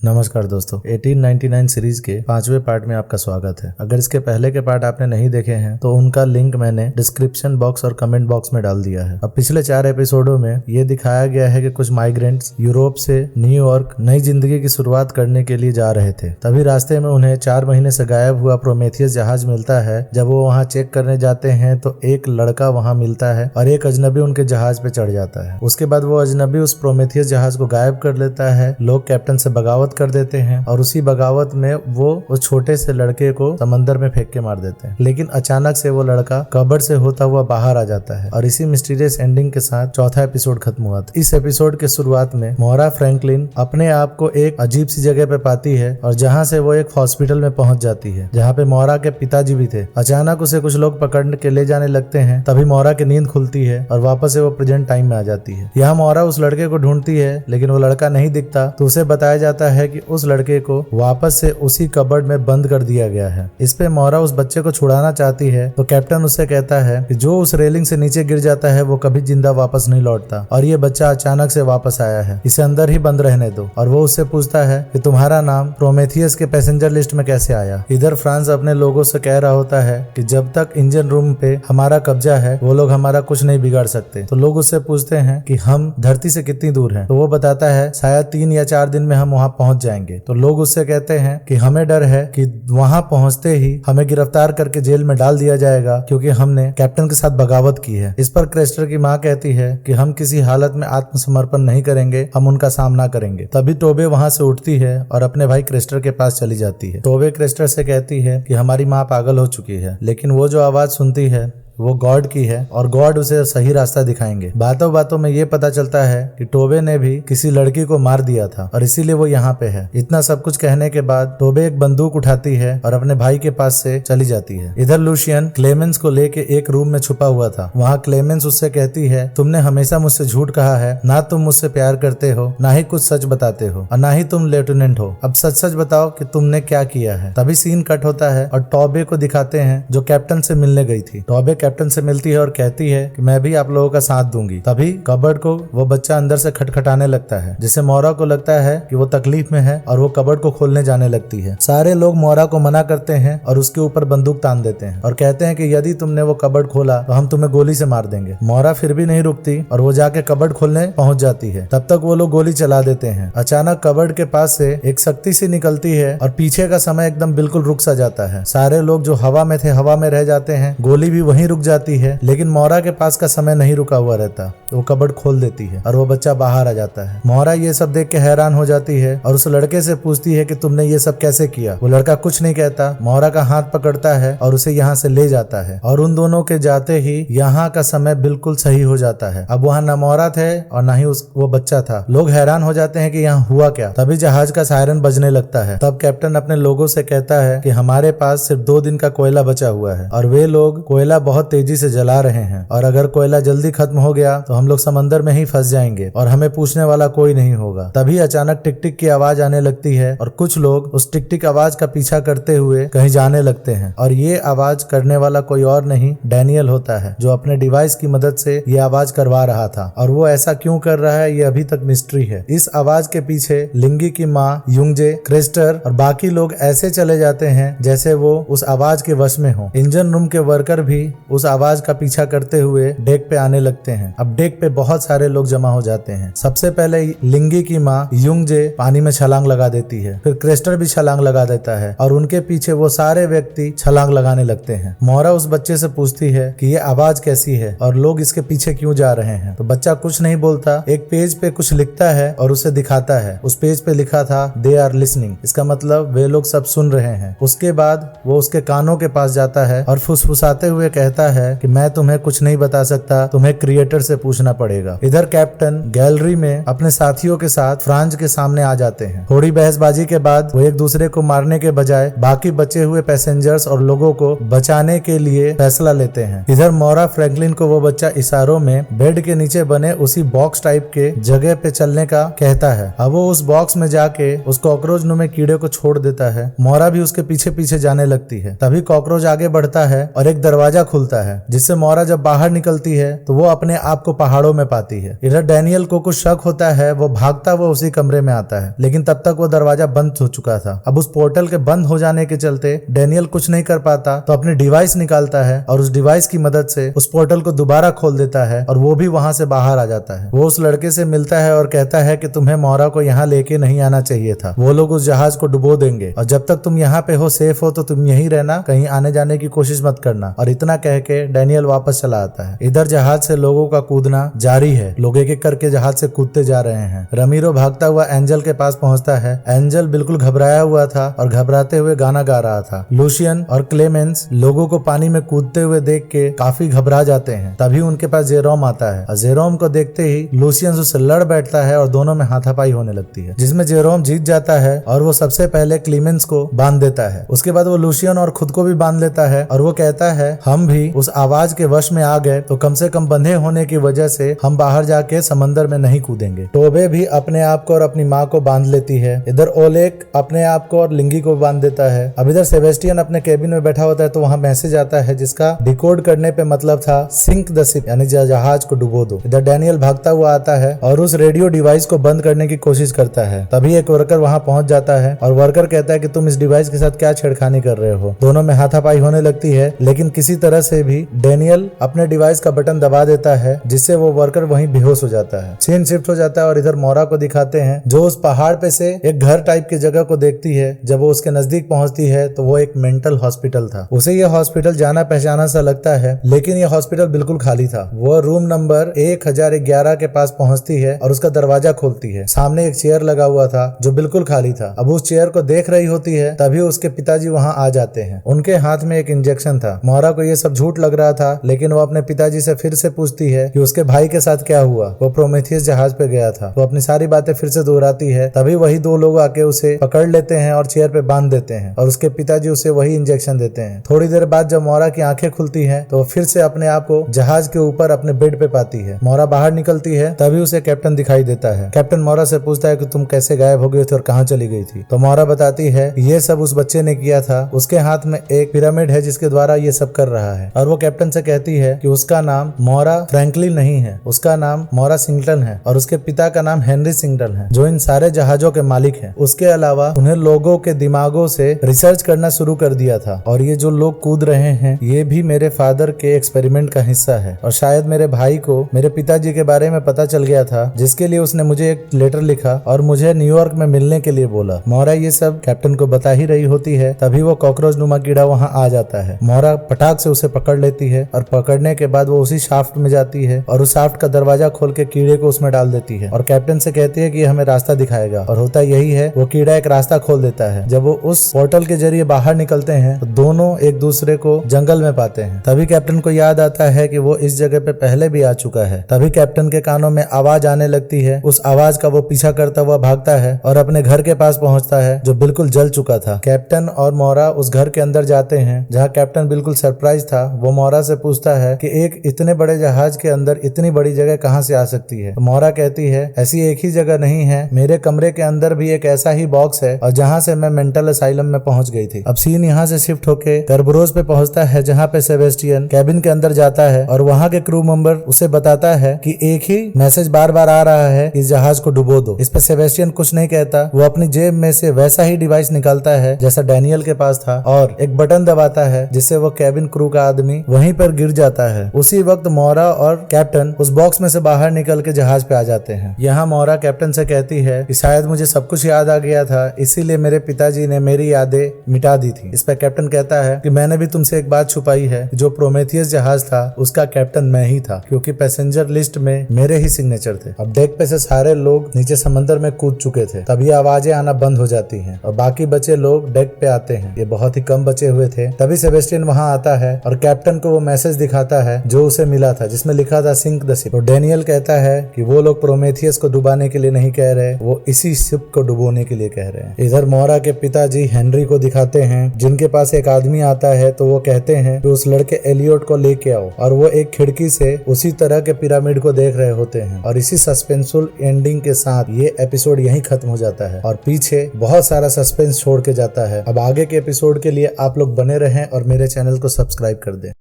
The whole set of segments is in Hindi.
नमस्कार दोस्तों, 1899 सीरीज के 5वें पार्ट में आपका स्वागत है। अगर इसके पहले के पार्ट आपने नहीं देखे हैं तो उनका लिंक मैंने डिस्क्रिप्शन बॉक्स और कमेंट बॉक्स में डाल दिया है। अब पिछले 4 एपिसोडों में ये दिखाया गया है कि कुछ माइग्रेंट्स यूरोप से न्यूयॉर्क नई जिंदगी की शुरुआत करने के लिए जा रहे थे। तभी रास्ते में उन्हें 4 महीने से गायब हुआ प्रोमेथियस जहाज मिलता है। जब वो वहाँ चेक करने जाते हैं तो एक लड़का वहाँ मिलता है और एक अजनबी उनके जहाज पे चढ़ जाता है। उसके बाद वो अजनबी उस प्रोमेथियस जहाज को गायब कर लेता है। लोग कैप्टन से बगावत कर देते हैं और उसी बगावत में वो उस छोटे से लड़के को समंदर में फेंक के मार देते हैं। लेकिन अचानक से वो लड़का कब्र से होता हुआ बाहर आ जाता है और इसी मिस्टीरियस एंडिंग के साथ चौथा एपिसोड खत्म हुआ था। इस एपिसोड के शुरुआत में मोहरा फ्रैंकलिन अपने आप को एक अजीब सी जगह पे पाती है और जहाँ से वो एक हॉस्पिटल में पहुंच जाती है जहाँ पे मोहरा के पिताजी भी थे। अचानक उसे कुछ लोग पकड़ के ले जाने लगते हैं। तभी मोहरा की नींद खुलती है और वापस से वो प्रेजेंट टाइम में आ जाती है। यहाँ मोहरा उस लड़के को ढूंढती है लेकिन वो लड़का नहीं दिखता तो उसे बताया जाता है कि उस लड़के को वापस से उसी कबर्ड में बंद कर दिया गया है। इस पे मोहरा उस बच्चे को छुड़ाना चाहती है तो कैप्टन उससे कहता है कि जो उस रेलिंग से नीचे गिर जाता है वो कभी जिंदा वापस नहीं लौटता और ये बच्चा अचानक से वापस आया है, इसे अंदर ही बंद रहने दो। और वो उससे पूछता है कि तुम्हारा नाम प्रोमेथियस के पैसेंजर लिस्ट में कैसे आया। इधर फ्रांस अपने लोगों से कह रहा होता है कि जब तक इंजन रूम पे हमारा कब्जा है वो लोग हमारा कुछ नहीं बिगाड़ सकते। तो लोग उससे पूछते हैं कि हम धरती से कितनी दूर हैं। तो वो बताता है शायद 3 या 4 दिन में हम वहाँ पहुंच जाएंगे। तो लोग उससे कहते हैं कि हमें डर है कि वहां पहुंचते ही हमें गिरफ्तार करके जेल में डाल दिया जाएगा क्योंकि हमने कैप्टन के साथ बगावत की है। इस पर क्रेस्टर की मां कहती है कि हम किसी हालत में आत्मसमर्पण नहीं करेंगे, हम उनका सामना करेंगे। तभी टोबे वहां से उठती है और अपने भाई क्रेस्टर के पास चली जाती है। टोबे क्रेस्टर से कहती है कि हमारी माँ पागल हो चुकी है, लेकिन वो जो आवाज सुनती है वो गॉड की है और गॉड उसे सही रास्ता दिखाएंगे। बातों बातों में ये पता चलता है कि टोबे ने भी किसी लड़की को मार दिया था और इसीलिए वो यहाँ पे है। इतना सब कुछ कहने के बाद टोबे एक बंदूक उठाती है और अपने भाई के पास से चली जाती है। इधर लूशियन क्लेमेंस को लेके एक रूम में छुपा हुआ था। वहाँ क्लेमेंस उससे कहती है तुमने हमेशा मुझसे झूठ कहा है, ना तुम मुझसे प्यार करते हो ना ही कुछ सच बताते हो और ना ही तुम लेफ्टिनेंट हो। अब सच सच बताओ कि तुमने क्या किया है। तभी सीन कट होता है और टोबे को दिखाते हैं जो कैप्टन से मिलने गई थी। टोबे कैप्टन से मिलती है और कहती है कि मैं भी आप लोगों का साथ दूंगी। तभी कबर्ड को वो बच्चा अंदर से खटखटाने लगता है जिससे मोहरा को लगता है कि वो तकलीफ में है और वो कबर्ड को खोलने जाने लगती है। सारे लोग मोहरा को मना करते हैं और उसके ऊपर बंदूक तान देते हैं और कहते हैं कि यदि तुमने वो कबर्ड खोला तो हम तुम्हें गोली से मार देंगे। मोहरा फिर भी नहीं रुकती और वो जाके कबर्ड खोलने पहुंच जाती है। तब तक वो लोग गोली चला देते हैं। अचानक कबर्ड के पास से एक शक्ति सी निकलती है और पीछे का समय एकदम बिल्कुल रुक सा जाता है। सारे लोग जो हवा में थे हवा में रह जाते हैं, गोली भी वहीं रुक जाती है। लेकिन मोहरा के पास का समय नहीं रुका हुआ रहता, तो वो कबर्ड खोल देती है और वो बच्चा बाहर आ जाता है। मोहरा ये सब देख के हैरान हो जाती है और उस लड़के से पूछती है कि तुमने ये सब कैसे किया। वो लड़का कुछ नहीं कहता, मोहरा का हाथ पकड़ता है और उसे यहाँ से ले जाता है और उन दोनों के जाते ही यहाँ का समय बिल्कुल सही हो जाता है। अब वहाँ न मोहरा थे और न ही वो बच्चा था। लोग हैरान हो जाते हैं कि यहाँ हुआ क्या। तभी जहाज का सायरन बजने लगता है। तब कैप्टन अपने लोगों से कहता है कि हमारे पास सिर्फ 2 दिन का कोयला बचा हुआ है और वे लोग कोयला बहुत तेजी से जला रहे हैं और अगर कोयला जल्दी खत्म हो गया तो हम लोग समंदर में ही फंस जाएंगे और हमें पूछने वाला कोई नहीं होगा। तभी अचानक टिक टिक की आवाज आने लगती है और कुछ लोग उस टिक टिक आवाज का पीछा करते हुए कहीं जाने लगते हैं और ये आवाज करने वाला कोई और नहीं डैनियल होता है जो अपने डिवाइस की मदद से ये आवाज करवा रहा था और वो ऐसा क्यों कर रहा है ये अभी तक मिस्ट्री है। इस आवाज के पीछे लिंगी की माँ, युंगजे, क्रेस्टर और बाकी लोग ऐसे चले जाते हैं जैसे वो उस आवाज के वश में हो। इंजन रूम के वर्कर भी उस आवाज का पीछा करते हुए डेक पे आने लगते हैं। अब डेक पे बहुत सारे लोग जमा हो जाते हैं। सबसे पहले लिंगी की माँ युंगजे पानी में छलांग लगा देती है, फिर क्रेस्टर भी छलांग लगा देता है और उनके पीछे वो सारे व्यक्ति छलांग लगाने लगते हैं। मोहरा उस बच्चे से पूछती है कि ये आवाज कैसी है और लोग इसके पीछे क्यों जा रहे हैं। तो बच्चा कुछ नहीं बोलता, एक पेज पे कुछ लिखता है और उसे दिखाता है। उस पेज पे लिखा था दे आर लिसनिंग, इसका मतलब वे लोग सब सुन रहे हैं। उसके बाद वो उसके कानों के पास जाता है और फुसफुसाते हुए कहता है कि मैं तुम्हें कुछ नहीं बता सकता, तुम्हें क्रिएटर से पूछना पड़ेगा। इधर कैप्टन गैलरी में अपने साथियों के साथ फ्रांस के सामने आ जाते हैं। थोड़ी बहसबाजी के बाद वो एक दूसरे को मारने के बजाय बाकी बचे हुए पैसेंजर्स और लोगों को बचाने के लिए फैसला लेते हैं। इधर मोहरा फ्रैंकलिन को वो बच्चा इशारों में बेड के नीचे बने उसी बॉक्स टाइप के जगह पे चलने का कहता है। अब वो उस बॉक्स में जाके उस कॉकरोच नुमे कीड़े को छोड़ देता है। मोहरा भी उसके पीछे पीछे जाने लगती है। तभी कॉकरोच आगे बढ़ता है और एक दरवाजा खुलता खोलता है, जिससे मोरा जब बाहर निकलती है तो वो अपने आप को पहाड़ों में पाती है। इधर डैनियल को कुछ शक होता है, वो भागता हुआ उसी कमरे में आता है, लेकिन तब तक वो दरवाजा बंद हो चुका था। अब उस पोर्टल के बंद हो जाने के चलते डैनियल कुछ नहीं कर पाता, तो अपनी डिवाइस निकालता है और उस डिवाइस की मदद से उस पोर्टल को दोबारा खोल देता है और वो भी वहां से बाहर आ जाता है। वो उस लड़के से मिलता है और कहता है कि तुम्हें मोरा को यहाँ लेके नहीं आना चाहिए था, वो लोग उस जहाज को डुबो देंगे और जब तक तुम यहाँ पे हो, सेफ हो, तो तुम यहीं रहना, कहीं आने जाने की कोशिश मत करना। और इतना कह के डैनियल वापस चला आता है। इधर जहाज से लोगों का कूदना जारी है, लोग एक एक करके जहाज से कूदते जा रहे हैं। रमीरो भागता हुआ एंजल के पास पहुंचता है। एंजल बिल्कुल घबराया हुआ था और घबराते हुए गाना गा रहा था। लूशियन और क्लेमेंस लोगों को पानी में कूदते हुए देख के काफी घबरा जाते हैं। तभी उनके पास जेरोम आता है और जेरोम को देखते ही लूशियन उससे लड़ बैठता है और दोनों में हाथापाई होने लगती है, जिसमें जेरोम जीत जाता है और वो सबसे पहले क्लेमेंस को बांध देता है। उसके बाद वो लूशियन और खुद को भी बांध लेता है और वो कहता है हम भी उस आवाज के वश में आ गए तो कम से कम बंधे होने की वजह से हम बाहर जाके समंदर में नहीं कूदेंगे। टोबे भी अपने आप को और अपनी माँ को बांध लेती है। इधर ओलेक अपने आप को और लिंगी को बांध देता है। अब इधर सेबेस्टियन अपने केबिन में बैठा होता है तो वहाँ मैसेज आता है जिसका डिकोड करने पे मतलब था सिंक द शिप, यानी जहाज को डुबो दो। इधर डैनियल भागता हुआ आता है और उस रेडियो डिवाइस को बंद करने की कोशिश करता है। तभी एक वर्कर वहाँ पहुंच जाता है और वर्कर कहता है कि तुम इस डिवाइस के साथ क्या छेड़खानी कर रहे हो। दोनों में हाथापाई होने लगती है, लेकिन किसी तरह से भी डैनियल अपने डिवाइस का बटन दबा देता है, जिससे वो वर्कर वहीं बेहोश हो जाता है। सीन शिफ्ट हो जाता है और इधर मोरा को दिखाते हैं जो उस पहाड़ पे से एक घर टाइप की जगह को देखती है। जब वो उसके नजदीक पहुंचती है तो वो एक मेंटल हॉस्पिटल था। उसे ये हॉस्पिटल जाना पहचाना सा लगता है, लेकिन ये हॉस्पिटल बिल्कुल खाली था। वो रूम नंबर 1011 के पास पहुंचती है और उसका दरवाजा खोलती है। सामने एक चेयर लगा हुआ था जो बिल्कुल खाली था। अब उस चेयर को देख रही होती है, तभी उसके पिताजी वहां आ जाते हैं। उनके हाथ में एक इंजेक्शन था। मोरा को ये सब झूठ लग रहा था, लेकिन वो अपने पिताजी से फिर से पूछती है कि उसके भाई के साथ क्या हुआ। वो प्रोमेथियस जहाज पे गया था। वो अपनी सारी बातें फिर से दोहराती है। तभी वही दो लोग आके उसे पकड़ लेते हैं और चेयर पे बांध देते हैं और उसके पिताजी उसे वही इंजेक्शन देते हैं। थोड़ी देर बाद जब मोरा की आंखें खुलती हैं तो वो फिर से अपने आप को जहाज के ऊपर अपने बेड पे पाती है। मोरा बाहर निकलती है, तभी उसे कैप्टन दिखाई देता है। कैप्टन मोरा से पूछता है कि तुम कैसे गायब हो गई थी और कहाँ चली गई थी। तो मोरा बताती है ये सब उस बच्चे ने किया था। उसके हाथ में एक पिरामिड है जिसके द्वारा ये सब कर रहा है। और वो कैप्टन से कहती है कि उसका नाम मोरा फ्रैंकलिन नहीं है, उसका नाम मोरा सिंगटन है और उसके पिता का नाम हेनरी सिंगटन है, जो इन सारे जहाजों के मालिक हैं। उसके अलावा उन्हें लोगों के दिमागों से रिसर्च करना शुरू कर दिया था और ये जो लोग कूद रहे हैं ये भी मेरे फादर के एक्सपेरिमेंट का हिस्सा है। और शायद मेरे भाई को मेरे पिताजी के बारे में पता चल गया था, जिसके लिए उसने मुझे एक लेटर लिखा और मुझे न्यूयॉर्क में मिलने के लिए बोला। मोरा ये सब कैप्टन को बता ही रही होती है, तभी वो कॉकरोच नुमा कीड़ा वहाँ आ जाता है। मोरा पटाख से उसे पकड़ लेती है और पकड़ने के बाद वो उसी शाफ्ट में जाती है और उस शाफ्ट का दरवाजा खोल के कीड़े को उसमें डाल देती है और कैप्टन से कहती है कि हमें रास्ता दिखाएगा। और होता यही है, वो कीड़ा एक रास्ता खोल देता है। जब वो उस पोर्टल के जरिए बाहर निकलते हैं तो दोनों एक दूसरे को जंगल में पाते हैं। तभी कैप्टन को याद आता है कि वो इस जगह पे पहले भी आ चुका है। तभी कैप्टन के कानों में आवाज आने लगती है। उस आवाज का वो पीछा करता हुआ भागता है और अपने घर के पास पहुंचता है जो बिल्कुल जल चुका था। कैप्टन और मोरा उस घर के अंदर जाते हैं जहाँ कैप्टन बिल्कुल सरप्राइज था। वो मोरा से पूछता है कि एक इतने बड़े जहाज के अंदर इतनी बड़ी जगह कहाँ से आ सकती है। तो मोरा कहती है ऐसी एक ही जगह नहीं है, मेरे कमरे के अंदर भी एक ऐसा ही बॉक्स है और जहाँ से मैं मेंटल असाइलम में पहुंच गई थी। अब सीन यहाँ से शिफ्ट होके कर्बरोज पे पहुंचता है जहाँ पे सेबेस्टियन कैबिन के अंदर जाता है और वहाँ के क्रू मेंबर उसे बताता है कि एक ही मैसेज बार बार आ रहा है, इस जहाज को डुबो दो। इस पे सेबेस्टियन कुछ नहीं कहता। वो अपनी जेब में से वैसा ही डिवाइस निकालता है जैसा डैनियल के पास था और एक बटन दबाता है जिससे वो कैबिन क्रू का आदमी वहीं पर गिर जाता है। उसी वक्त मोरा और कैप्टन उस बॉक्स में से बाहर निकल के जहाज पे आ जाते हैं। यहाँ मोरा कैप्टन से कहती है कि शायद मुझे सब कुछ याद आ गया था, इसीलिए मेरे पिताजी ने मेरी यादें मिटा दी थी। इस पे कैप्टन कहता है कि मैंने भी तुमसे एक बात छुपाई है, जो प्रोमेथियस जहाज था उसका कैप्टन मैं ही था, क्योंकि पैसेंजर लिस्ट में मेरे ही सिग्नेचर थे। अब डेक पे से सारे लोग नीचे समंदर में कूद चुके थे। तभी आवाजें आना बंद हो जाती हैं और बाकी बचे लोग डेक पे आते हैं। ये बहुत ही कम बचे हुए थे। तभी सेबेस्टियन वहां आता है और कैप्टन को वो मैसेज दिखाता है जो उसे मिला था, जिसमें लिखा था सिंक द शिप। तो डैनियल कहता है कि वो लोग प्रोमेथियस को डुबाने के लिए नहीं कह रहे, वो इसी शिप को डुबोने के लिए कह रहे हैं। इधर मोरा के पिताजी हेनरी को दिखाते हैं जिनके पास एक आदमी आता है, तो वो कहते हैं कि उस लड़के एलियोट को लेके आओ और वो एक खिड़की से उसी तरह के पिरामिड को देख रहे होते हैं। और इसी सस्पेंसफुल एंडिंग के साथ ये एपिसोड यहीं खत्म हो जाता है और पीछे बहुत सारा सस्पेंस छोड़ के जाता है। अब आगे के एपिसोड के लिए आप लोग बने रहें और मेरे चैनल को सब्सक्राइब कर दें।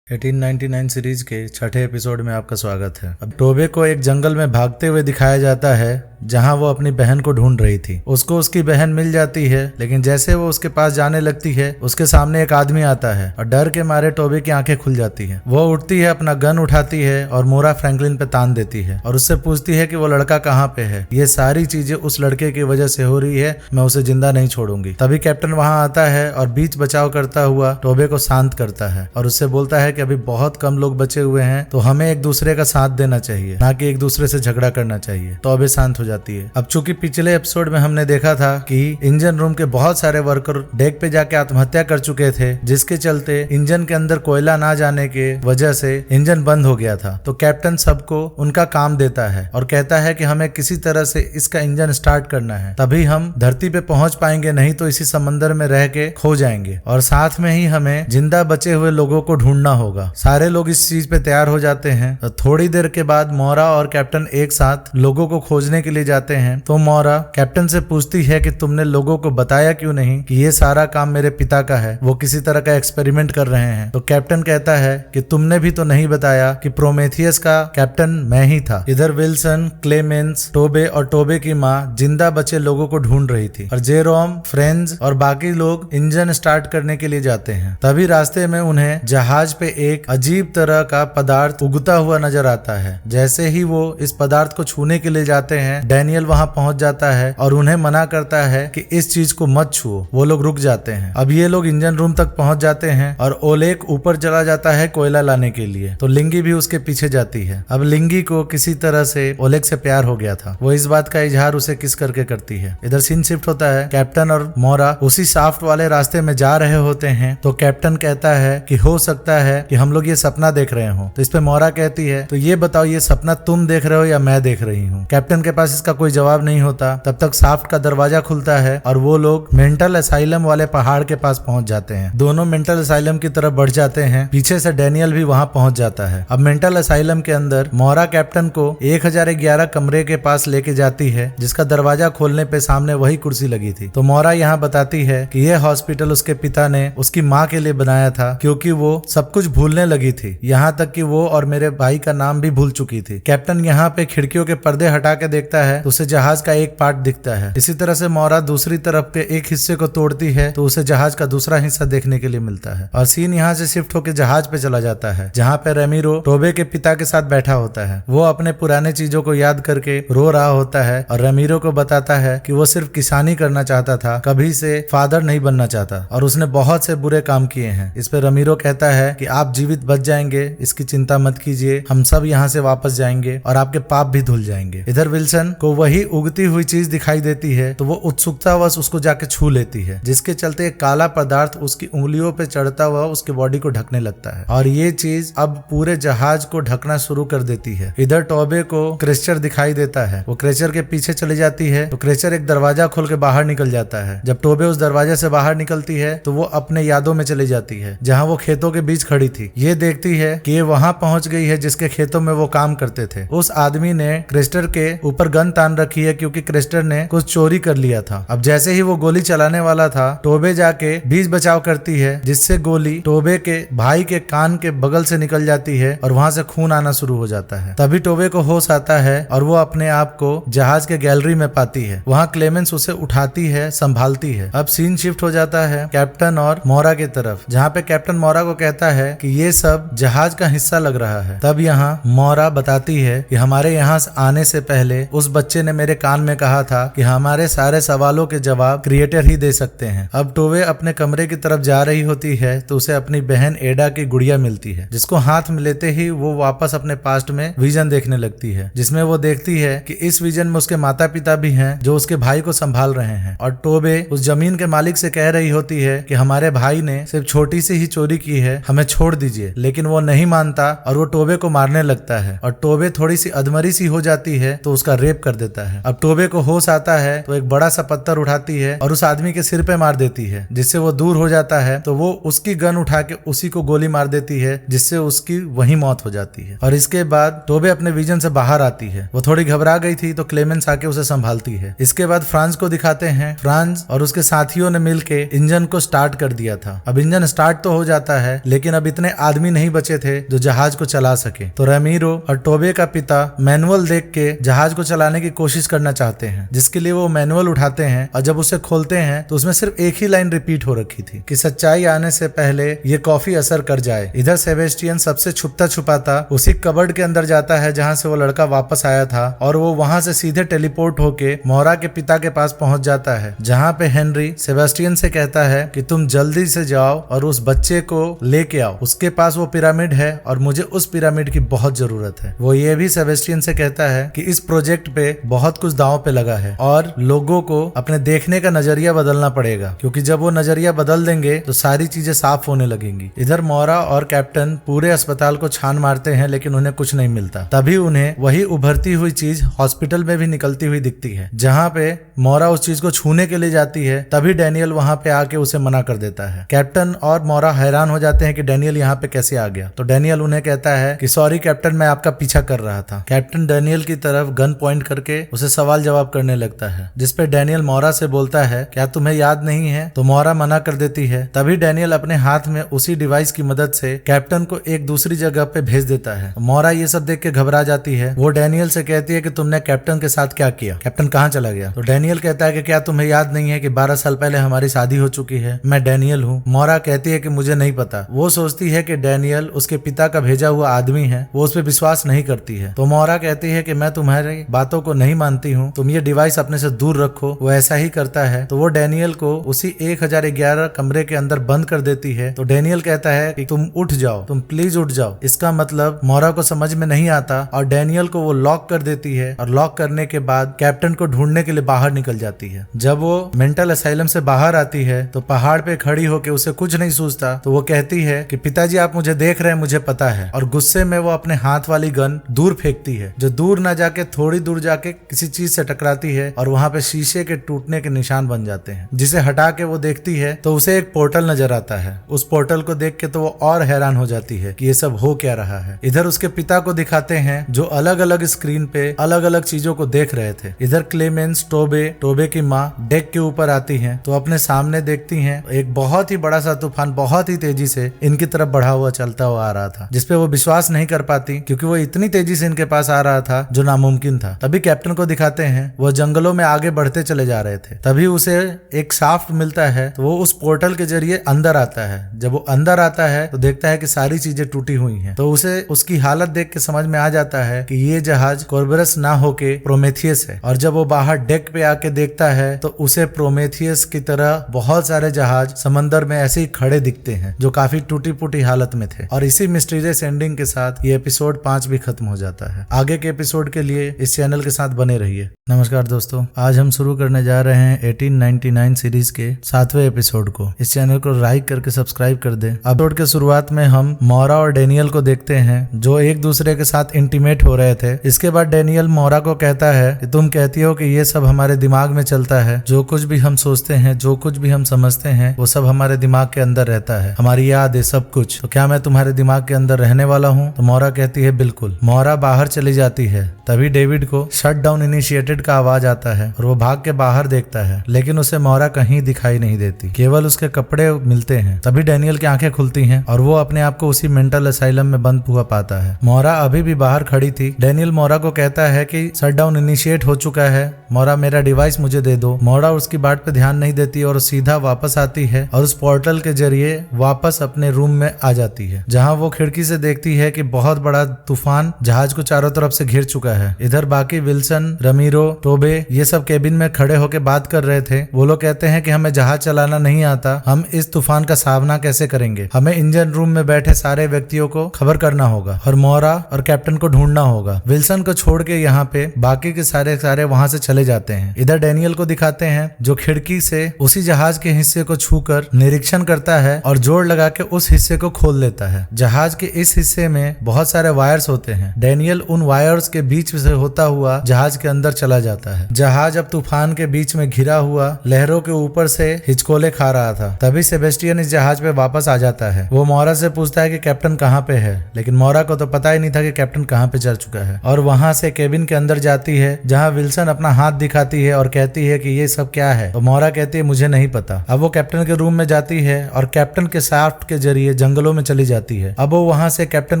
1899 सीरीज के छठे एपिसोड में आपका स्वागत है। अब टोबे को एक जंगल में भागते हुए दिखाया जाता है जहां वो अपनी बहन को ढूंढ रही थी। उसको उसकी बहन मिल जाती है, लेकिन जैसे वो उसके पास जाने लगती है उसके सामने एक आदमी आता है और डर के मारे टोबे की आंखें खुल जाती है। वो उठती है, अपना गन उठाती है और मोरा फ्रैंकलिन पे तान देती है और उससे पूछती है कि वो लड़का कहाँ पे है। ये सारी चीजें उस लड़के की वजह से हो रही है, मैं उसे जिंदा नहीं छोड़ूंगी। तभी कैप्टन वहां आता है और बीच बचाव करता हुआ टोबे को शांत करता है और उससे बोलता है कि अभी बहुत कम लोग बचे हुए हैं, तो हमें एक दूसरे का साथ देना चाहिए, ना कि एक दूसरे से झगड़ा करना चाहिए। टोबे शांत हो जाती है। अब चूंकि पिछले एपिसोड में हमने देखा था कि इंजन रूम के बहुत सारे वर्कर डेक पे जाके आत्महत्या कर चुके थे, जिसके चलते इंजन के अंदर कोयला ना जाने के वजह से इंजन बंद हो गया था। तो कैप्टन सबको उनका काम देता है और कहता है कि हमें किसी तरह से इसका इंजन स्टार्ट करना है, तभी हम धरती पे पहुंच पाएंगे, नहीं तो इसी समंदर में रह के खो जाएंगे। और साथ में ही हमें जिंदा बचे हुए लोगों को ढूंढना होगा। सारे लोग इस चीज पे तैयार हो जाते हैं। तो थोड़ी देर के बाद मोरा और कैप्टन एक साथ लोगों को खोजने के लिए जाते हैं। तो मोरा कैप्टन से पूछती है कि तुमने लोगों को बताया क्यों नहीं कि ये सारा काम मेरे पिता का है, वो किसी तरह का एक्सपेरिमेंट कर रहे हैं। तो कैप्टन कहता है कि तुमने भी तो नहीं बताया कि प्रोमेथियस का कैप्टन मैं ही था। इधर विल्सन, क्लेमेंस, टोबे और टोबे की माँ जिंदा बचे लोगों को ढूंढ रही थी और जेरोम, फ्रेंड्स और बाकी लोग इंजन स्टार्ट करने के लिए जाते हैं। तभी रास्ते में उन्हें जहाज पे एक अजीब तरह का पदार्थ उगता हुआ नजर आता है। जैसे ही वो इस पदार्थ को छूने के लिए जाते हैं, डैनियल वहां पहुंच जाता है और उन्हें मना करता है कि इस चीज को मत छुओ। वो लोग रुक जाते हैं। अब ये लोग इंजन रूम तक पहुंच जाते हैं और ओलेक ऊपर चला जाता है कोयला लाने के लिए, तो लिंगी भी उसके पीछे जाती है। अब लिंगी को किसी तरह से ओलेक से प्यार हो गया था। वो इस बात का इजहार उसे किस करके करती है। इधर सीन शिफ्ट होता है। कैप्टन और मोरा उसी शाफ्ट वाले रास्ते में जा रहे होते हैं। तो कैप्टन कहता है कि हो सकता है कि हम लोग ये सपना देख रहे हो। तो इस पे मोरा कहती है, तो ये बताओ ये सपना तुम देख रहे हो या मैं देख रही हूँ। कैप्टन के पास इसका कोई जवाब नहीं होता। तब तक शाफ्ट का दरवाजा खुलता है और वो लोग मेंटल असाइलम वाले पहाड़ के पास पहुंच जाते हैं। दोनों मेंटल असाइलम की तरफ बढ़ जाते हैं। पीछे से डैनियल भी वहां पहुंच जाता है। अब मेंटल असाइलम के अंदर मोरा कैप्टन को 1011 कमरे के पास लेके जाती है, जिसका दरवाजा खोलने पे सामने वही कुर्सी लगी थी। तो मोरा यहाँ बताती है कि यह हॉस्पिटल उसके पिता ने उसकी माँ के लिए बनाया था, क्योंकि वो सब कुछ भूलने लगी थी, यहाँ तक कि वो और मेरे भाई का नाम भी भूल चुकी थी। कैप्टन यहाँ पे खिड़कियों के पर्दे हटा के देखता है तो उसे जहाज का एक पार्ट दिखता है। इसी तरह से मोरा दूसरी तरफ के एक हिस्से को तोड़ती है तो उसे जहाज का दूसरा हिस्सा देखने के लिए मिलता है। और सीन यहाँ से शिफ्ट होकर जहाज पे चला जाता है, जहाँ पे रेमिरो टोबे के पिता के साथ बैठा होता है। वो अपने पुराने चीजों को याद करके रो रहा होता है और रेमिरो को बताता है कि वो सिर्फ किसानी करना चाहता था, कभी से फादर नहीं बनना चाहता और उसने बहुत से बुरे काम किए हैं। इस पे रेमिरो कहता है कि आप जीवित बच जाएंगे, इसकी चिंता मत कीजिए, हम सब यहाँ से वापस जाएंगे और आपके पाप भी धुल जाएंगे। इधर विल्सन को वही उगती हुई चीज दिखाई देती है, तो वो उत्सुकतावश उसको जाके छू लेती है, जिसके चलते एक काला पदार्थ उसकी उंगलियों पे चढ़ता हुआ उसकी बॉडी को ढकने लगता है और ये चीज अब पूरे जहाज को ढकना शुरू कर देती है। इधर टोबे को क्रेचर दिखाई देता है। वो क्रेचर के पीछे चली जाती है तो क्रेचर एक दरवाजा खोल के बाहर निकल जाता है। जब टोबे उस दरवाजे से बाहर निकलती है तो वो अपने यादों में चली जाती है, जहाँ वो खेतों के बीच खड़ी थी। ये देखती है कि ये वहां पहुंच गई है जिसके खेतों में वो काम करते थे। उस आदमी ने क्रेस्टर के ऊपर गन तान रखी है, क्योंकि क्रेस्टर ने कुछ चोरी कर लिया था। अब जैसे ही वो गोली चलाने वाला था, टोबे जाके बीच बचाव करती है, जिससे गोली टोबे के भाई के कान के बगल से निकल जाती है और वहां से खून आना शुरू हो जाता है। तभी टोबे को होश आता है और वो अपने आप को जहाज के गैलरी में पाती है। वहाँ क्लेमेंस उसे उठाती है, संभालती है। अब सीन शिफ्ट हो जाता है कैप्टन और मोरा की तरफ, जहाँ पे कैप्टन मोरा को कहता है कि ये सब जहाज का हिस्सा लग रहा है। तब यहाँ मोरा बताती है कि हमारे यहाँ आने से पहले उस बच्चे ने मेरे कान में कहा था कि हमारे सारे सवालों के जवाब क्रिएटर ही दे सकते हैं। अब टोबे अपने कमरे की तरफ जा रही होती है तो उसे अपनी बहन एडा की गुड़िया मिलती है, जिसको हाथ में लेते ही वो वापस अपने पास्ट में विजन देखने लगती है, जिसमें वो देखती है कि इस विजन में उसके माता पिता भी हैं जो उसके भाई को संभाल रहे हैं। और टोबे उस जमीन के मालिक से कह रही होती है कि हमारे भाई ने सिर्फ छोटी सी ही चोरी की है, हमें छोड़ दीजिए, लेकिन वो नहीं मानता और वो टोबे को मारने लगता है। और टोबे थोड़ी सी अधमरी सी हो जाती है तो उसका रेप कर देता है। अब टोबे को होश आता है तो एक बड़ा सा पत्थर उठाती है और उस आदमी के सिर पे मार देती है, जिससे वो दूर हो जाता है। तो वो उसकी गन उठा के उसी को गोली मार देती है, जिससे उसकी वही मौत हो जाती है। और इसके बाद टोबे अपने विजन से बाहर आती है। वो थोड़ी घबरा गई थी तो क्लेमेंस आके उसे संभालती है। इसके बाद फ्रांस को दिखाते हैं। फ्रांस और उसके साथियों ने मिलके इंजन को स्टार्ट कर दिया था। अब इंजन स्टार्ट तो हो जाता है, लेकिन अब इतना इतने आदमी नहीं बचे थे जो जहाज को चला सके। तो रमीरो और टोबे का पिता मैनुअल देख के जहाज को चलाने की कोशिश करना चाहते हैं, जिसके लिए वो मैनुअल उठाते हैं और जब उसे खोलते हैं तो उसमें सिर्फ एक ही लाइन रिपीट हो रखी थी कि सच्चाई आने से पहले ये कॉफी असर कर जाए। इधर सेबेस्टियन सबसे छुपता छुपाता उसी कबर्ड के अंदर जाता है जहाँ से वो लड़का वापस आया था और वो वहाँ से सीधे टेलीपोर्ट होके मोरा के पिता के पास पहुंच जाता है, जहाँ पे हेनरी सेबेस्टियन से कहता है कि तुम जल्दी से जाओ और उस बच्चे को लेके आओ, उसके पास वो पिरामिड है और मुझे उस पिरामिड की बहुत जरूरत है। वो ये भी सेबेस्टियन से कहता है कि इस प्रोजेक्ट पे बहुत कुछ दांव पे लगा है और लोगों को अपने देखने का नजरिया बदलना पड़ेगा, क्योंकि जब वो नजरिया बदल देंगे तो सारी चीजें साफ होने लगेंगी। इधर मोरा और कैप्टन पूरे अस्पताल को छान मारते हैं लेकिन उन्हें कुछ नहीं मिलता। तभी उन्हें वही उभरती हुई चीज हॉस्पिटल में भी निकलती हुई दिखती है, जहाँ पे मोरा उस चीज को छूने के लिए जाती है। तभी डैनियल वहाँ पे आके उसे मना कर देता है। कैप्टन और मोरा हैरान हो जाते हैं कि डैनियल यहाँ पे कैसे आ गया। तो डैनियल उन्हें कहता है कि सॉरी कैप्टन, मैं आपका पीछा कर रहा था। कैप्टन डैनियल की तरफ गन पॉइंट करके उसे सवाल जवाब करने लगता है, जिसपे डैनियल मोरा से बोलता है क्या तुम्हें याद नहीं है? तो मोरा मना कर देती है। तभी डैनियल अपने हाथ में उसी डिवाइस की मदद से कैप्टन को एक दूसरी जगह पे भेज देता है। मोरा ये सब देख के घबरा जाती है। वो डैनियल से कहती है कि तुमने कैप्टन के साथ क्या किया, कैप्टन कहाँ चला गया? तो डैनियल कहता है कि क्या तुम्हें याद नहीं है कि 12 साल पहले हमारी शादी हो चुकी है, मैं डैनियल हूँ। मोरा कहती है कि मुझे नहीं पता। वो सोचती है कि डैनियल उसके पिता का भेजा हुआ आदमी है, वो उस पर विश्वास नहीं करती है। तो मोरा कहती है कि मैं तुम्हारी बातों को नहीं मानती हूँ, तुम ये डिवाइस अपने से दूर रखो। वो ऐसा ही करता है। तो वो डैनियल को उसी 1011 कमरे के अंदर बंद कर देती है। तो डैनियल कहता है कि तुम उठ जाओ, तुम प्लीज उठ जाओ। इसका मतलब मोरा को समझ में नहीं आता और डैनियल को वो लॉक कर देती है और लॉक करने के बाद कैप्टन को ढूंढने के लिए बाहर निकल जाती है। जब वो मेंटल असाइलम से बाहर आती है तो पहाड़ पे खड़ी होकर उसे कुछ नहीं सूझता। तो वो कहती है कि पिताजी आप मुझे देख रहे हैं, मुझे पता है। और गुस्से में वो अपने हाथ वाली गन दूर फेंकती है, जो दूर ना जाके थोड़ी दूर जाके किसी चीज से टकराती है और वहां पे शीशे के टूटने के निशान बन जाते हैं, जिसे हटा के वो देखती है तो उसे एक पोर्टल नजर आता है। उस पोर्टल को देख के तो वो और हैरान हो जाती है कि ये सब हो क्या रहा है। इधर उसके पिता को दिखाते हैं जो अलग अलग स्क्रीन पे अलग अलग चीजों को देख रहे थे। इधर क्लेमेंस टोबे की माँ डेक के ऊपर आती हैं तो अपने सामने देखती हैं एक बहुत ही बड़ा सा तूफान बहुत ही तेजी से इनकी तरफ बढ़ा हुआ चलता हुआ आ रहा था, जिसपे वो विश्वास नहीं कर पाती क्योंकि वो इतनी तेजी से इनके पास आ रहा था जो नामुमकिन था। तभी कैप्टन को दिखाते हैं वो जंगलों में आगे बढ़ते चले जा रहे थे। तभी उसे एक शाफ्ट मिलता है तो वो उस पोर्टल के जरिए अंदर आता है। जब वो अंदर आता है तो देखता है कि सारी चीजें टूटी हुई हैं। तो उसे उसकी हालत देख के समझ में आ जाता है कि ये जहाज कोरबरस ना होके प्रोमेथियस है। और जब वो बाहर डेक पे आके देखता है तो उसे प्रोमेथियस की तरह बहुत सारे जहाज समंदर में ऐसे ही खड़े दिखते हैं जो काफी टूटी फूटी हालत में थे। और इसी मिस्टीरियस एंडिंग के साथ ये एपिसोड 5 भी खत्म हो जाता है। आगे के एपिसोड के लिए इस चैनल के साथ बने रहिए। नमस्कार दोस्तों, आज हम शुरू करने जा रहे हैं 1899 सीरीज के 7वें एपिसोड को। इस चैनल को लाइक करके सब्सक्राइब कर दे। एपिसोड के शुरुआत में हम मोरा और डैनियल को देखते हैं जो एक दूसरे के साथ इंटीमेट हो रहे थे। इसके बाद डैनियल मोरा को कहता है कि तुम कहती हो कि ये सब हमारे दिमाग में चलता है, जो कुछ भी हम सोचते हैं, जो कुछ भी हम समझते हैं, वो सब हमारे दिमाग के अंदर रहता है, हमारी याद है, सब कुछ। तो क्या मैं तुम्हारे दिमाग के अंदर रहने वाला हूँ? तो मोरा कहती है बिल्कुल। मोरा बाहर चली जाती है। तभी डेविड को शट डाउन इनिशिएटेड का आवाज आता है और वो भाग के बाहर देखता है, लेकिन उसे मोरा कहीं दिखाई नहीं देती, केवल उसके कपड़े मिलते हैं। तभी डैनियल की आंखें खुलती हैं और वो अपने आप को उसी मेंटल असाइलम में बंद हुआ पाता है। मोरा अभी भी बाहर खड़ी थी। डैनियल मोरा को कहता है कि शट डाउन इनिशिएट हो चुका है, मोरा मेरा डिवाइस मुझे दे दो। मोरा उसकी बात पे ध्यान नहीं देती और सीधा वापस आती है और उस पोर्टल के जरिए वापस अपने रूम में आ जाती है, जहाँ वो खिड़की से देखती है कि बहुत बड़ा तूफान जहाज को चारों तरफ से घिर चुका है। इधर बाकी विल्सन, रमीरो, टोबे ये सब केबिन में खड़े होकर बात कर रहे थे। वो लोग कहते हैं कि हमें जहाज चलाना नहीं आता, हम इस तूफान का सामना कैसे करेंगे? हमें इंजन रूम में बैठे सारे व्यक्तियों को खबर करना होगा और मोरा और कैप्टन को ढूंढना होगा। विल्सन को छोड़ के यहाँ पे बाकी के सारे वहां से चले जाते हैं। इधर डैनियल को दिखाते हैं जो खिड़की से उसी जहाज के हिस्से को छूकर निरीक्षण करता है और जोर लगा के उस हिस्से को खोल लेता है। जहाज के इस हिस्से में बहुत सारे वायर्स होते हैं। डैनियल उन वायर्स के बीच से होता हुआ जहाज के अंदर चला जाता है। जहाज अब तूफान के बीच में घिरा हुआ लहरों के ऊपर से हिचकोले खा रहा था। तभी सेबेस्टियन इस जहाज पे वापस आ जाता है। वो मोरा से पूछता है कि कैप्टन कहाँ पे है, लेकिन मोरा को तो पता ही नहीं था कि कैप्टन कहाँ पे चल चुका है। और वहां से केबिन के अंदर जाती है जहाँ विल्सन अपना हाथ दिखाती है और कहती है कि ये सब क्या है। तो मोरा कहती है मुझे नहीं पता। अब वो कैप्टन के रूम में जाती है और कैप्टन के शाफ्ट के जरिए जंगलों में चली जाती है। अब वो वहाँ से कैप्टन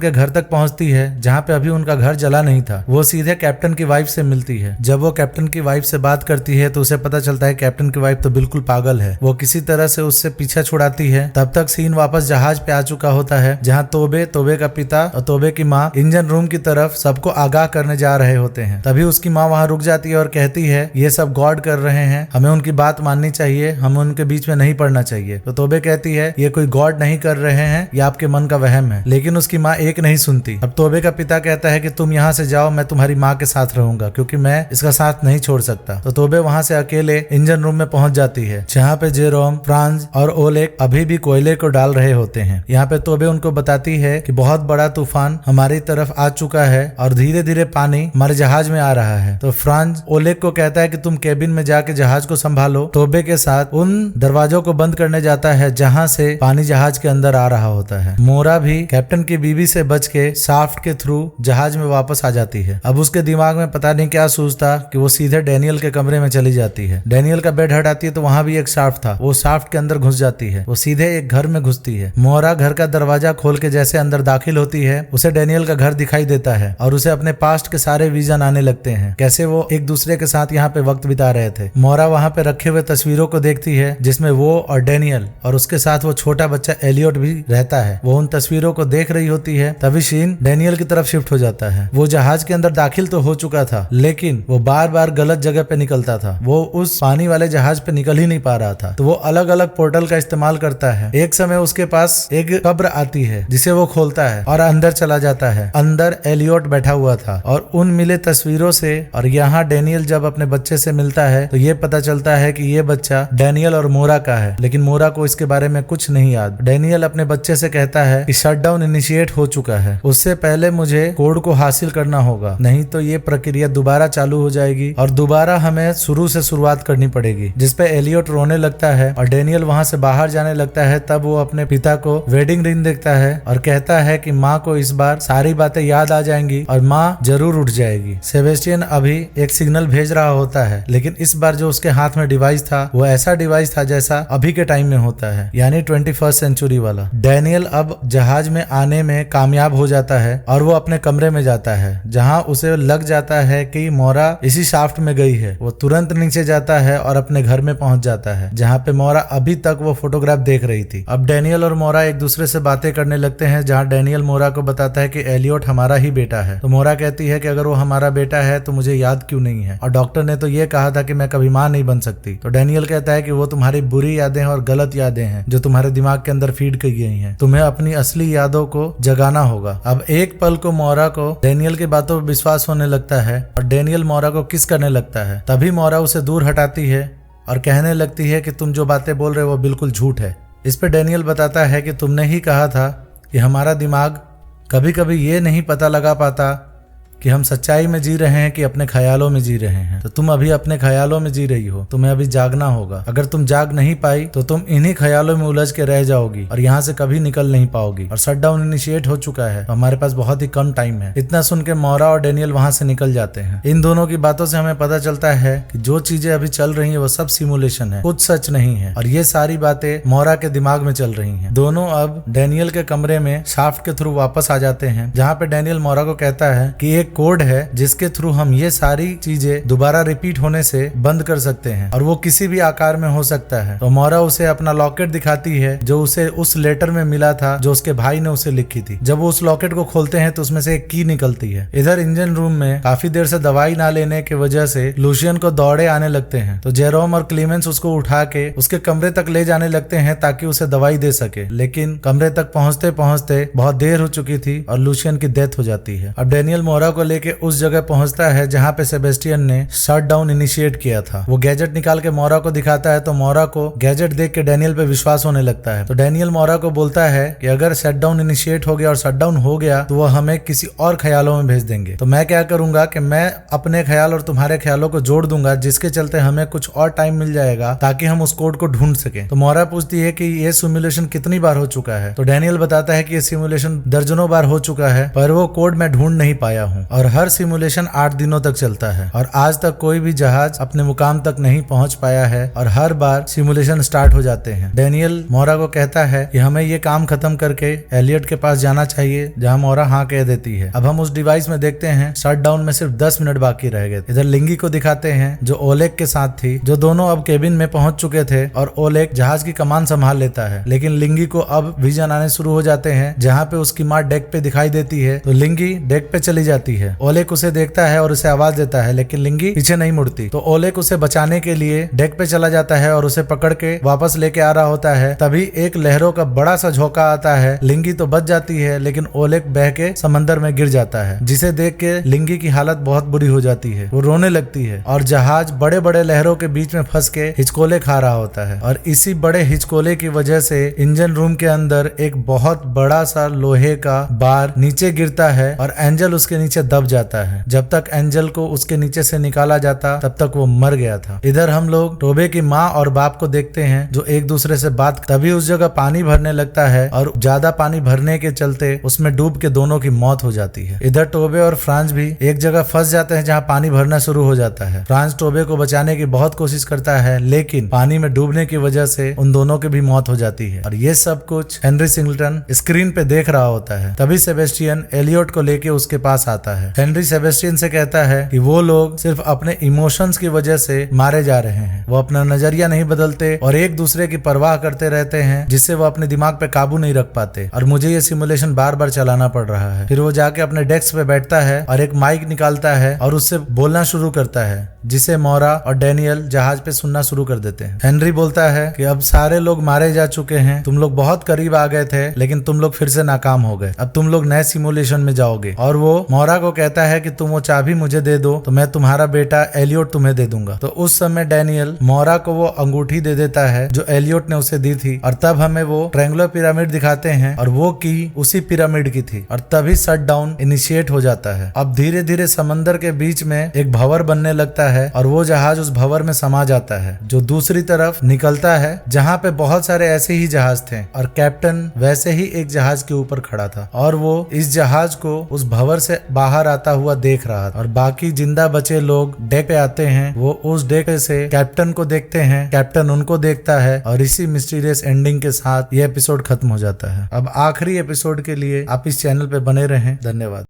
के घर तक पहुँचती है जहाँ पे अभी उनका घर जला नहीं था। वो सीधे कैप्टन की वाइफ से मिलती है। जब वो कैप्टन की वाइफ से बात करती है तो उसे पता चलता है कैप्टन की वाइफ तो बिल्कुल पागल है। वो किसी तरह से उससे पीछा छुड़ाती है। तब तक सीन वापस जहाज पे आ चुका होता है जहाँ तोबे का पिता और तोबे की माँ इंजन रूम की तरफ सबको आगाह करने जा रहे होते हैं। तभी उसकी माँ वहाँ रुक जाती है और कहती है ये सब गॉड कर रहे हैं, हमें उनकी बात माननी चाहिए, हमें उनके बीच में नहीं पड़ना चाहिए। तो तोबे कहती है ये कोई गॉड नहीं कर रहे हैं, ये आपके मन का वहम है। लेकिन उसकी माँ एक नहीं सुनती। अब तोबे का पिता कहता है कि तुम यहाँ से जाओ, मैं तुम्हारी माँ के साथ रहूंगा क्योंकि मैं इसका साथ नहीं छोड़ सकता। तो तोबे वहाँ से अकेले इंजन रूम में पहुंच जाती है जहाँ पे जेरोम, फ्रांज और ओलेग अभी भी कोयले को डाल रहे होते हैं। यहाँ पे तोबे उनको बताती है कि बहुत बड़ा तूफान हमारी तरफ आ चुका है और धीरे धीरे पानी हमारे जहाज में आ रहा है। तो फ्रांज ओलेग को कहता है कि तुम केबिन में जाके जहाज को संभालो। तोबे के साथ उन दरवाजों को बंद करने जाता है जहाँ से पानी जहाज के अंदर आ रहा होता है। मोरा भी कैप्टन की बीवी से बच के शाफ्ट के थ्रू जहाज में वापस आ जाती है। अब उसके दिमाग में पता नहीं क्या सूझता कि वो सीधे डैनियल के कमरे में चली जाती है। डैनियल का बेड हटाती है तो वहाँ भी एक शाफ्ट था। वो शाफ्ट के अंदर घुस जाती है। वो सीधे एक घर में घुसती है। मोरा घर का दरवाजा खोल के जैसे अंदर दाखिल होती है उसे डैनियल का घर दिखाई देता है और उसे अपने पास्ट के सारे विजन आने लगते हैं, कैसे वो एक दूसरे के साथ यहाँ पे वक्त बिता रहे थे। मोरा वहाँ पे रखे हुए तस्वीरों को देखती है जिसमें वो और डैनियल और उसके साथ वो छोटा बच्चा एलियट भी रहता है। वो उन तस्वीरों को देख रही होती है। तभी सीन डैनियल की तरफ शिफ्ट हो जाता है। वो जहाज के अंदर दाखिल तो हो चुका था लेकिन वो बार बार गलत जगह पे निकलता था। वो उस पानी वाले जहाज पे निकल ही नहीं पा रहा था। तो वो अलग अलग पोर्टल का इस्तेमाल करता है। एक समय उसके पास एक कब्र आती है जिसे वो खोलता है और अंदर चला जाता है। अंदर एलियट बैठा हुआ था और उन मिले तस्वीरों से और यहाँ डैनियल जब अपने बच्चे से मिलता है तो ये पता चलता है कि ये बच्चा डैनियल और मोरा का है। लेकिन मोरा को इसके बारे में कुछ नहीं याद। डैनियल अपने बच्चे से कहता है कि शटडाउन इनिशिएट हो चुका है, उससे पहले मुझे कोड को हासिल करना होगा, नहीं तो ये प्रक्रिया दोबारा चालू हो जाएगी और दोबारा हमें शुरू से शुरुआत करनी पड़ेगी। जिसपे एलियट रोने लगता है और डैनियल वहाँ से बाहर जाने लगता है। तब वो अपने पिता को वेडिंग रिंग देखता है और कहता है कि माँ को इस बार सारी बातें याद आ जाएंगी और माँ जरूर उठ जाएगी। सेबेस्टियन अभी एक सिग्नल भेज रहा होता है लेकिन इस बार जो उसके हाथ में डिवाइस था वो ऐसा डिवाइस था जैसा अभी के टाइम में होता है, यानी 21st सेंचुरी वाला। डैनियल अब जहाज में आने में कामयाब हो जाता है और वो अपने कमरे में जाता है जहाँ उसे लग जाता है कि मोरा इसी शाफ्ट में गई है। वो तुरंत नीचे जाता है और अपने घर में पहुंच जाता है जहाँ पे मोरा अभी तक वो फोटोग्राफ देख रही थी। अब डैनियल और मोरा एक दूसरे से बातें करने लगते हैं जहाँ डैनियल मोरा को बताता है कि एलियट हमारा ही बेटा है। तो मोरा कहती है कि अगर वो हमारा बेटा है तो मुझे याद क्यों नहीं है, और डॉक्टर ने तो ये कहा था कि मैं कभी माँ नहीं बन सकती। तो डैनियल कहता है कि वो तुम्हारी बुरी यादें और गलत यादें हैं जो तुम्हारे दिमाग के अंदर फीड की गई हैं, तुम्हें अपनी असली यादों को जगाना होगा। अब एक पल को मोरा को डैनियल की बातों पर विश्वास होने लगता है और डैनियल मोरा को किस करने लगता है। तभी मोरा उसे दूर हटाती है और कहने लगती है कि तुम जो बातें बोल रहे हो वो बिल्कुल झूठ है। इस पे डैनियल बताता है कि तुमने ही कहा था कि हमारा दिमाग कभी कभी ये नहीं पता लगा पाता कि हम सच्चाई में जी रहे हैं कि अपने ख्यालों में जी रहे हैं। तो तुम अभी अपने ख्यालों में जी रही हो, तुम्हें अभी जागना होगा। अगर तुम जाग नहीं पाई तो तुम इन्हीं ख्यालों में उलझ के रह जाओगी और यहाँ से कभी निकल नहीं पाओगी। और शटडाउन इनिशिएट हो चुका है तो हमारे पास बहुत ही कम टाइम है। इतना सुन के मोरा और डैनियल वहां से निकल जाते हैं। इन दोनों की बातों से हमें पता चलता है कि जो चीजें अभी चल रही है वो सब सिमुलेशन है, कुछ सच नहीं है। और ये सारी बातें मोरा के दिमाग में चल रही है। दोनों अब डैनियल के कमरे में शाफ्ट के थ्रू वापस आ जाते हैं जहाँ पे डैनियल मोरा को कहता है कि एक कोड है जिसके थ्रू हम ये सारी चीजें दोबारा रिपीट होने से बंद कर सकते हैं और वो किसी भी आकार में हो सकता है। तो मोरा उसे अपना लॉकेट दिखाती है जो उसे उस लेटर में मिला था जो उसके भाई ने उसे लिखी थी। जब वो उस लॉकेट को खोलते हैं तो उसमें से एक की निकलती है। इधर इंजन रूम में काफी देर से दवाई ना लेने की वजह से लूशियन को दौड़े आने लगते हैं। तो जेरोम और क्लीमेंस उसको उठा के उसके कमरे तक ले जाने लगते हैं ताकि उसे दवाई दे सके। लेकिन कमरे तक पहुंचते पहुंचते बहुत देर हो चुकी थी और लूशियन की डेथ हो जाती है। अब डैनियल मोरा को लेके उस जगह पहुंचता है जहां पे सेबेस्टियन ने शटडाउन इनिशिएट किया था। वो गैजेट निकाल के मोरा को दिखाता है तो मोरा को गैजेट देख के डैनियल पे विश्वास होने लगता है। तो डैनियल मोरा को बोलता है कि अगर शटडाउन इनिशिएट हो गया और शटडाउन हो गया तो वो हमें किसी और ख्यालों में भेज देंगे। तो मैं क्या करूंगा कि मैं अपने ख्याल और तुम्हारे ख्यालों को जोड़ दूंगा जिसके चलते हमें कुछ और टाइम मिल जाएगा ताकि हम उस कोड को ढूंढ सके। तो मोरा पूछती है कि ये सिमुलेशन कितनी बार हो चुका है। तो डैनियल बताता है कि ये सिमुलेशन दर्जनों बार हो चुका है पर वो कोड मैं ढूंढ नहीं पाया हूँ। और हर सिमुलेशन 8 दिनों तक चलता है और आज तक कोई भी जहाज अपने मुकाम तक नहीं पहुंच पाया है और हर बार सिमुलेशन स्टार्ट हो जाते हैं। डेनियल मोरा को कहता है कि हमें ये काम खत्म करके एलियट के पास जाना चाहिए, जहां मोरा हाँ कह देती है। अब हम उस डिवाइस में देखते हैं शटडाउन में सिर्फ 10 मिनट बाकी रह गए। इधर लिंगी को दिखाते हैं जो ओलेग के साथ थी, जो दोनों अब केबिन में पहुंच चुके थे और ओलेग जहाज की कमान संभाल लेता है। लेकिन लिंगी को अब विजन आने शुरू हो जाते हैं, जहाँ पे उसकी माँ डेक पे दिखाई देती है तो लिंगी डेक पे चली जाती है। ओलेग उसे देखता है और उसे आवाज देता है, लेकिन लिंगी पीछे नहीं मुड़ती। तो ओलेग उसे बचाने के लिए डेक पे चला जाता है और उसे पकड़ के वापस लेके आ रहा होता है। तभी एक लहरों का बड़ा सा झोंका आता है। लिंगी तो बच जाती है, लेकिन ओलेग बह के समंदर में गिर जाता है, जिसे देख के लिंगी की हालत बहुत बुरी हो जाती है। वो रोने लगती है और जहाज बड़े बड़े लहरों के बीच में फंस के हिचकोले खा रहा होता है। और इसी बड़े हिचकोले की वजह से इंजन रूम के अंदर एक बहुत बड़ा सा लोहे का बार नीचे गिरता है और एंजल उसके नीचे दब जाता है। जब तक एंजल को उसके नीचे से निकाला जाता तब तक वो मर गया था। इधर हम लोग टोबे की माँ और बाप को देखते हैं जो एक दूसरे से बात। तभी उस जगह पानी भरने लगता है और ज्यादा पानी भरने के चलते उसमें डूब के दोनों की मौत हो जाती है। इधर टोबे और फ्रांस भी एक जगह फंस जाते हैं जहाँ पानी भरना शुरू हो जाता है। फ्रांस टोबे को बचाने की बहुत कोशिश करता है, लेकिन पानी में डूबने की वजह से उन दोनों की भी मौत हो जाती है। और ये सब कुछ हेनरी सिंगलटन स्क्रीन पे देख रहा होता है। तभी सेबेस्टियन एलियट को लेके उसके पास आता है। हेनरी सेबेस्टियन से कहता है कि वो लोग सिर्फ अपने इमोशंस की वजह से मारे जा रहे हैं। वो अपना नजरिया नहीं बदलते और एक दूसरे की परवाह करते रहते हैं, जिससे वो अपने दिमाग पे काबू नहीं रख पाते। और मुझे ये सिमुलेशन बार बार चलाना पड़ रहा है। फिर वो जाके अपने डेस्क पे बैठता है और एक माइक निकालता है और उससे बोलना शुरू करता है, जिसे मोरा और डेनियल जहाज पे सुनना शुरू कर देते हैं। हेनरी बोलता है कि अब सारे लोग मारे जा चुके हैं, तुम लोग बहुत करीब आ गए थे, लेकिन तुम लोग फिर से नाकाम हो गए। अब तुम लोग नए सिमुलेशन में जाओगे। और वो मोरा को कहता है कि तुम वो चाबी मुझे दे दो तो मैं तुम्हारा बेटा एलियट तुम्हें दे दूंगा। तो उस समय डेनियल मोरा को वो अंगूठी दे देता है जो एलियट ने उसे दी थी। और तब हमें वो ट्रायंगुलर पिरामिड दिखाते हैं और वो की उसी पिरामिड की थी। और तभी शटडाउन इनिशिएट हो जाता है। अब धीरे धीरे समंदर के बीच में एक भंवर बनने लगता है और वो जहाज उस भंवर में समा जाता है, जो दूसरी तरफ निकलता है, जहाँ पे बहुत सारे ऐसे ही जहाज थे और कैप्टन वैसे ही एक जहाज के ऊपर खड़ा था और वो इस जहाज को उस भंवर से बाहर आता हुआ देख रहा था। और बाकी जिंदा बचे लोग डेक पे आते हैं, वो उस डेक से कैप्टन को देखते हैं, कैप्टन उनको देखता है और इसी मिस्टीरियस एंडिंग के साथ ये एपिसोड खत्म हो जाता है। अब आखिरी एपिसोड के लिए आप इस चैनल पे बने रहें। धन्यवाद।